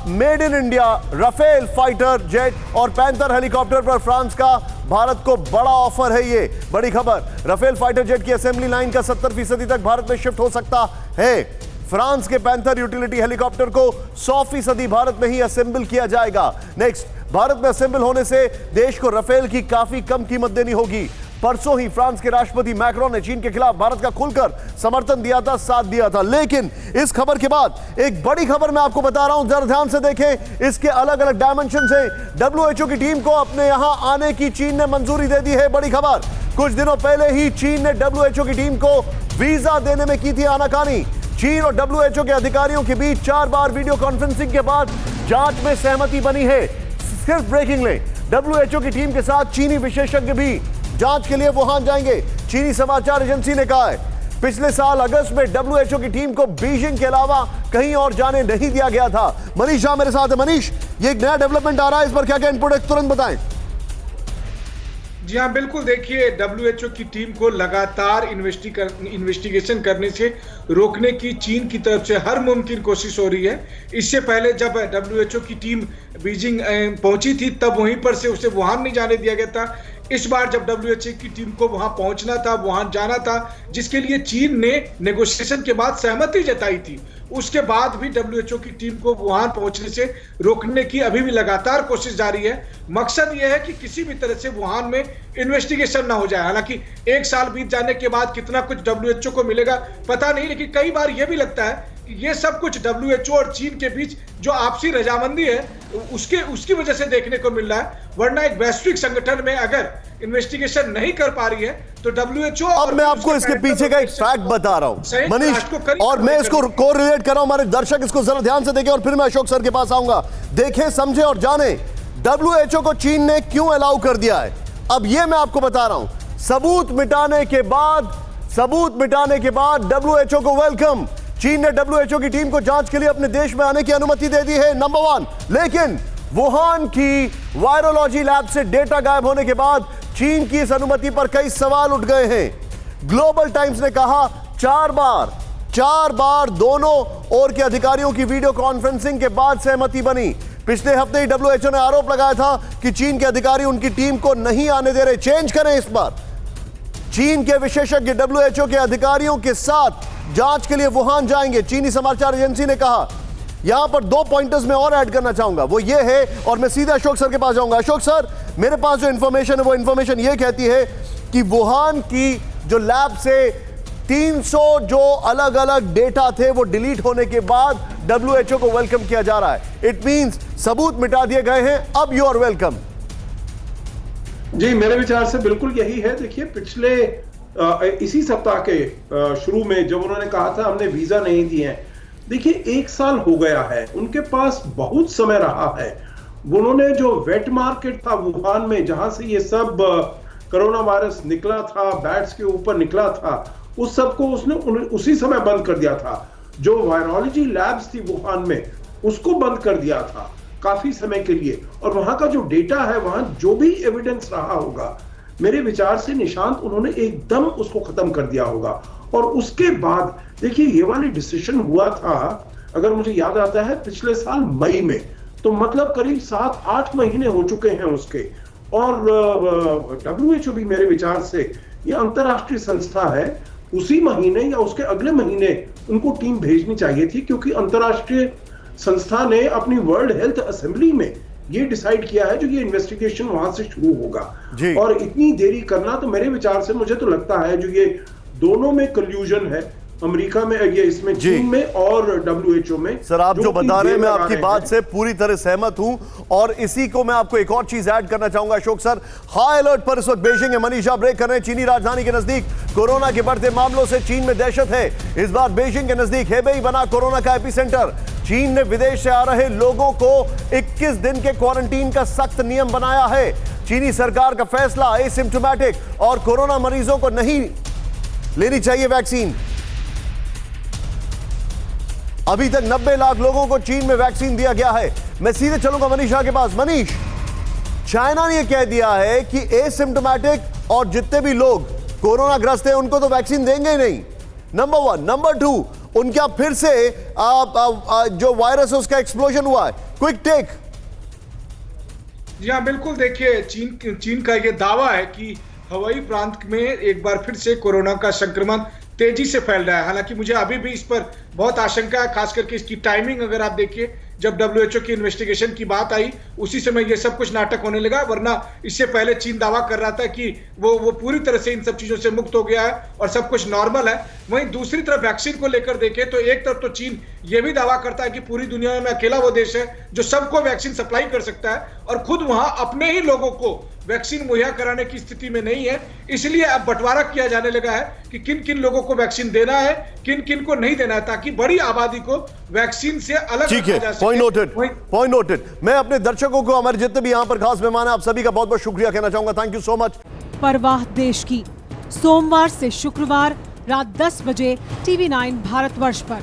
made in India Rafale fighter jet और पैंथर हेलीकॉप्टर पर फ्रांस का भारत को बड़ा ऑफर है। ये बड़ी खबर, राफेल फाइटर जेट की असेंबली लाइन का 70% तक भारत में शिफ्ट हो सकता है। फ्रांस के पैंथर यूटिलिटी हेलीकॉप्टर को 100% भारत में ही असेंबल किया जाएगा। नेक्स्ट, भारत में असेंबल होने से देश को राफेल की काफी कम कीमत देनी होगी। परसों ही फ्रांस के राष्ट्रपति मैक्रोन ने चीन के खिलाफ भारत का खुलकर समर्थन दिया था, साथ दिया था। लेकिन इस खबर के बाद एक बड़ी खबर मैं आपको बता रहा हूं, जरा ध्यान से देखें। इसके अलग अलग डायमेंशन से WHO की टीम को अपने यहां आने की चीन ने मंजूरी दे दी है। बड़ी खबर, कुछ दिनों पहले ही चीन ने डब्ल्यूएचओ की टीम को वीजा देने में की थी आनाकानी। चीन और डब्ल्यूएचओ के अधिकारियों के बीच 4 बार वीडियो कॉन्फ्रेंसिंग के बाद जांच में सहमति बनी है। सिर्फ ब्रेकिंग ले, डब्ल्यूएचओ की टीम के साथ चीनी विशेषज्ञ भी जांच के लिए वुहान जाएंगे। चीनी समाचार एजेंसी ने कहा है पिछले साल अगस्त में डब्ल्यूएचओ की टीम को बीजिंग के अलावा कहीं और जाने नहीं दिया गया था। मनीष झा मेरे साथ है। मनीष, ये एक नया डेवलपमेंट आ रहा है, इस पर क्या क्या इनपुट है, तुरंत बताएं। जी हाँ, बिल्कुल। देखिए, डब्ल्यूएचओ की टीम को लगातार इन्वेस्टिगेशन करने से रोकने की चीन की तरफ से हर मुमकिन कोशिश हो रही है। इससे पहले जब डब्ल्यूएचओ की टीम बीजिंग पहुंची थी तब वहीं पर से उसे वुहान नहीं जाने दिया गया था। इस बार जब डब्ल्यूएचओ की टीम को वहां पहुंचना था, वुहान जाना था, जिसके लिए चीन ने नेगोशिएशन के बाद सहमति जताई थी, उसके बाद भी डब्ल्यूएचओ की टीम को वुहान पहुंचने से रोकने की अभी भी लगातार कोशिश जारी है। मकसद यह है कि किसी भी तरह से वुहान में इन्वेस्टिगेशन ना हो जाए। हालांकि 1 साल बीत जाने के बाद कितना कुछ डब्ल्यूएचओ को मिलेगा पता नहीं, लेकिन कई बार यह भी लगता है कि ये सब कुछ डब्ल्यूएचओ और चीन के बीच जो आपसी रजामंदी है उसकी वजह से देखने को मिल रहा है। वरना एक वैश्विक संगठन में अगर इन्वेस्टिगेशन नहीं कर पा रही है तो डब्ल्यूएचओ। अब मैं आपको इसके पीछे का एक फैक्ट बता रहा हूं मनीष, और मैं इसको कोरिलेट कर रहा हूं, हमारे दर्शक इसको जरा ध्यान से देखें और फिर मैं अशोक सर के पास आऊंगा। देखें, समझे और जाने डब्ल्यूएचओ को चीन ने क्यों अलाउ कर दिया है। अब यह मैं आपको बता रहा हूं। सबूत मिटाने के बाद डब्ल्यूएचओ को वेलकम। चीन ने डब्ल्यूएचओ की टीम को जांच के लिए अपने देश में आने की अनुमति दे दी है, नंबर 1। लेकिन वुहान की वायरोलॉजी लैब से डेटा गायब होने के बाद चीन की इस अनुमति पर कई सवाल उठ गए हैं। ग्लोबल टाइम्स ने कहा 4 बार दोनों ओर के अधिकारियों की वीडियो कॉन्फ्रेंसिंग के बाद सहमति बनी। पिछले हफ्ते ही डब्ल्यूएचओ ने आरोप लगाया था कि चीन के अधिकारी उनकी टीम को नहीं आने दे रहे। चेंज करें इस बार। चीन के विशेषज्ञ डब्ल्यूएचओ के अधिकारियों के साथ जांच के लिए वुहान जाएंगे, चीनी समाचार एजेंसी ने कहा। यहां पर 2 पॉइंटर्स में और ऐड करना चाहूंगा, वो ये है, और मैं सीधे अशोक सर के पास जाऊंगा। अशोक सर, मेरे पास जो इंफॉर्मेशन है वो इंफॉर्मेशन ये कहती है कि वुहान की जो लैब से 300 जो अलग अलग डेटा थे वो डिलीट होने के बाद डब्ल्यूएचओ को वेलकम किया जा रहा है। इट मींस सबूत मिटा दिए गए हैं, अब यू आर वेलकम। जी, मेरे विचार से बिल्कुल यही है। देखिए, पिछले इसी सप्ताह के शुरू में जब उन्होंने कहा था हमने वीजा नहीं दिए हैं, देखिए 1 साल हो गया है, उनके पास बहुत समय रहा है। उन्होंने जो वेट मार्केट था वुहान में, जहां से ये सब कोरोना वायरस निकला था, बैट्स के ऊपर निकला था, उस सब को उसने उसी समय बंद कर दिया था। जो वायरोलॉजी लैब्स थी वुहान में, उसको बंद कर दिया था काफी समय के लिए। और वहां का जो डेटा है, वहां जो भी एविडेंस रहा होगा, मेरे विचार से निशांत, उन्होंने एकदम उसको खत्म कर दिया होगा। और उसके बाद देखिए, ये वाली डिसीजन हुआ था, अगर मुझे याद आता है, पिछले साल मई में, तो मतलब करीब 7-8 महीने हो चुके हैं उसके। और डब्ल्यूएचओ भी मेरे विचार से ये अंतरराष्ट्रीय संस्था है, उसी महीने या उसके अगले महीने उनको टीम भेजनी चाहिए थी, क्योंकि अंतरराष्ट्रीय संस्था ने अपनी वर्ल्ड हेल्थ असेंबली में ये डिसाइड किया है जो ये इन्वेस्टिगेशन वहां से शुरू होगा। और इतनी देरी करना, तो मेरे विचार से मुझे तो लगता है जो ये दोनों में कल्यूजन है, अमेरिका में, ये इसमें चीन में और डब्ल्यूएचओ में। सर, आप जो बता रहे हैं मैं आपकी बात से पूरी तरह सहमत हूं, और इसी को मैं आपको एक और चीज ऐड करना चाहूंगा अशोक सर। हाई अलर्ट पर इस वक्त बेइजिंग है। मनीष झा ब्रेक कर रहे हैं। चीनी राजधानी के नजदीक कोरोना के बढ़ते मामलों से चीन में दहशत है। इस बार बेइजिंग के नजदीक हेबेई बना कोरोना का एपिसेंटर। चीन ने विदेश से आ रहे लोगों को 21 दिन के क्वारंटीन का सख्त नियम बनाया है। चीनी सरकार का फैसला, एसिम्प्टोमेटिक और कोरोना मरीजों को नहीं लेनी चाहिए वैक्सीन। अभी तक 90 लाख लोगों को चीन में वैक्सीन दिया गया है। मैं सीधे चलूंगा मनीष झा के पास। मनीष, चाइना ने यह कह दिया है कि एसिम्प्टोमेटिक और जितने भी लोग कोरोना ग्रस्त हैं उनको तो वैक्सीन देंगे ही नहीं, नंबर 1। नंबर 2, उनका फिर से जो वायरस है उसका एक्सप्लोजन हुआ है। Quick take. जी हाँ, बिल्कुल। देखिए, चीन का ये दावा है कि हवाई प्रांत में एक बार फिर से कोरोना का संक्रमण तेजी से फैल रहा है। हालांकि मुझे अभी भी इस पर बहुत आशंका है, खास करके इसकी टाइमिंग। अगर आप देखिए, जब डब्ल्यूएचओ की इन्वेस्टिगेशन की बात आई उसी समय ये सब कुछ नाटक होने लगा, वरना इससे पहले चीन दावा कर रहा था कि वो पूरी तरह से इन सब चीजों से मुक्त हो गया है और सब कुछ नॉर्मल है। वहीं दूसरी तरफ वैक्सीन को लेकर देखें तो एक तरफ तो चीन ये भी दावा करता है कि पूरी दुनिया में अकेला वो देश है जो सबको वैक्सीन सप्लाई कर सकता है, और खुद वहां अपने ही लोगों को वैक्सीन मुहैया कराने की स्थिति में नहीं है। इसलिए अब बंटवारा किया जाने लगा है कि किन किन लोगों को वैक्सीन देना है, किन किन को नहीं देना है, ताकि बड़ी आबादी को वैक्सीन से अलग ठीक है। Point noted. मैं अपने दर्शकों को, हमारे जितने भी यहां पर खास मेहमान हैं, आप सभी का बहुत बहुत शुक्रिया कहना चाहूंगा। Thank you so much. परवाह देश की, सोमवार से शुक्रवार रात 10 बजे TV9 भारतवर्ष पर।